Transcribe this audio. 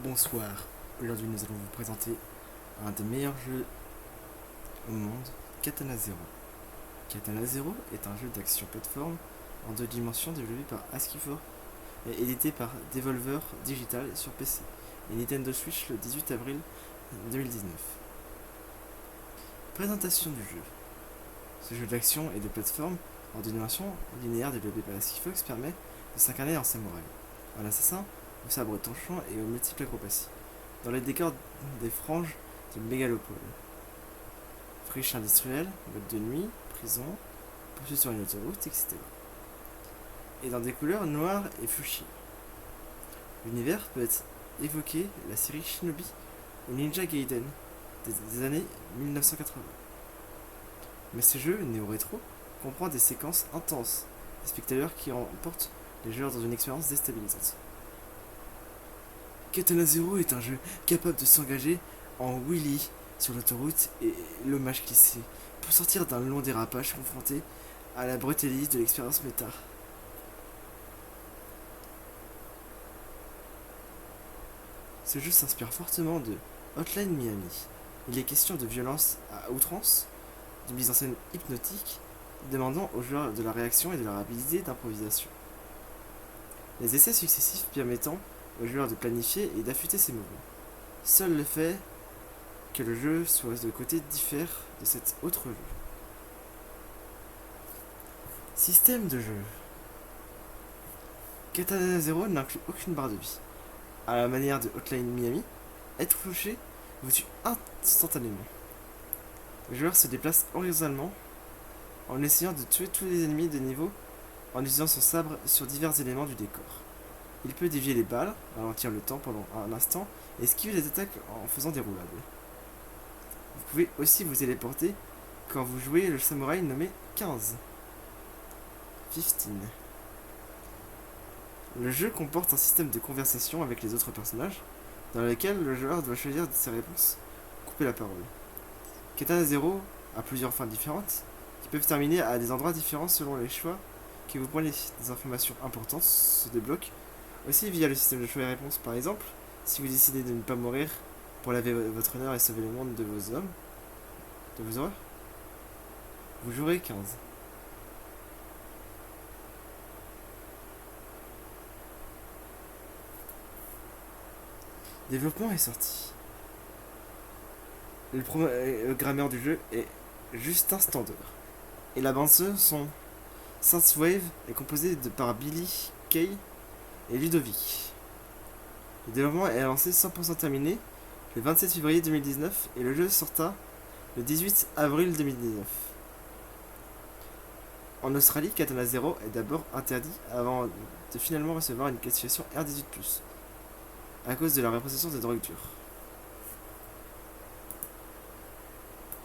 Bonsoir, aujourd'hui nous allons vous présenter un des meilleurs jeux au monde, Katana Zero. Katana Zero est un jeu d'action plateforme en 2 dimensions développé par ASCII4 et édité par Devolver Digital sur PC et Nintendo Switch le 18 avril 2019. Présentation du jeu. Ce jeu d'action et de plateforme en 2 dimensions linéaire développé par ASCII4 permet de s'incarner en samouraï, un assassin au sabre tranchant et aux multiples acrobaties, dans les décors des franges de mégalopole. Friche industrielle, boîte de nuit, prison, poursuite sur une autoroute, etc. Et dans des couleurs noires et fuchsia. L'univers peut être évoqué la série Shinobi ou Ninja Gaiden des années 1980. Mais ce jeu néo-rétro comprend des séquences intenses, des spectateurs qui emportent les joueurs dans une expérience déstabilisante. Katana Zero est un jeu capable de s'engager en wheelie sur l'autoroute et l'hommage glissé pour sortir d'un long dérapage confronté à la brutalité de l'expérience méta. Ce jeu s'inspire fortement de Hotline Miami. Il est question de violence à outrance, de mise en scène hypnotique, demandant aux joueurs de la réaction et de la rapidité d'improvisation. Les essais successifs permettant aux joueurs de planifier et d'affûter ses mouvements. Seul le fait que le jeu soit de côté diffère de cet autre jeu. Système de jeu. Katana Zero n'inclut aucune barre de vie. À la manière de Hotline Miami, être touché vous tue instantanément. Le joueur se déplace horizontalement en essayant de tuer tous les ennemis de niveau en utilisant son sabre sur divers éléments du décor. Il peut dévier les balles, ralentir le temps pendant un instant et esquiver les attaques en faisant des roulades. Vous pouvez aussi vous téléporter quand vous jouez le samouraï nommé 15. Le jeu comporte un système de conversation avec les autres personnages, dans lequel le joueur doit choisir ses réponses, couper la parole. Katana Zero a plusieurs fins différentes, qui peuvent terminer à des endroits différents selon les choix que vous prenez. Des informations importantes se débloquent aussi via le système de choix et réponses. Par exemple, si vous décidez de ne pas mourir pour laver votre honneur et sauver le monde de vos hommes, de vos horreurs, vous jouerez 15. Développement est sorti. Le programmeur du jeu est Justin Stander. Et la bande-son Synthwave est composée par Billy Kay et Ludovic. Le développement est lancé 100% terminé le 27 février 2019 et le jeu sorta le 18 avril 2019. En Australie, Katana Zero est d'abord interdit avant de finalement recevoir une classification R18+, à cause de la répression des drogues dures.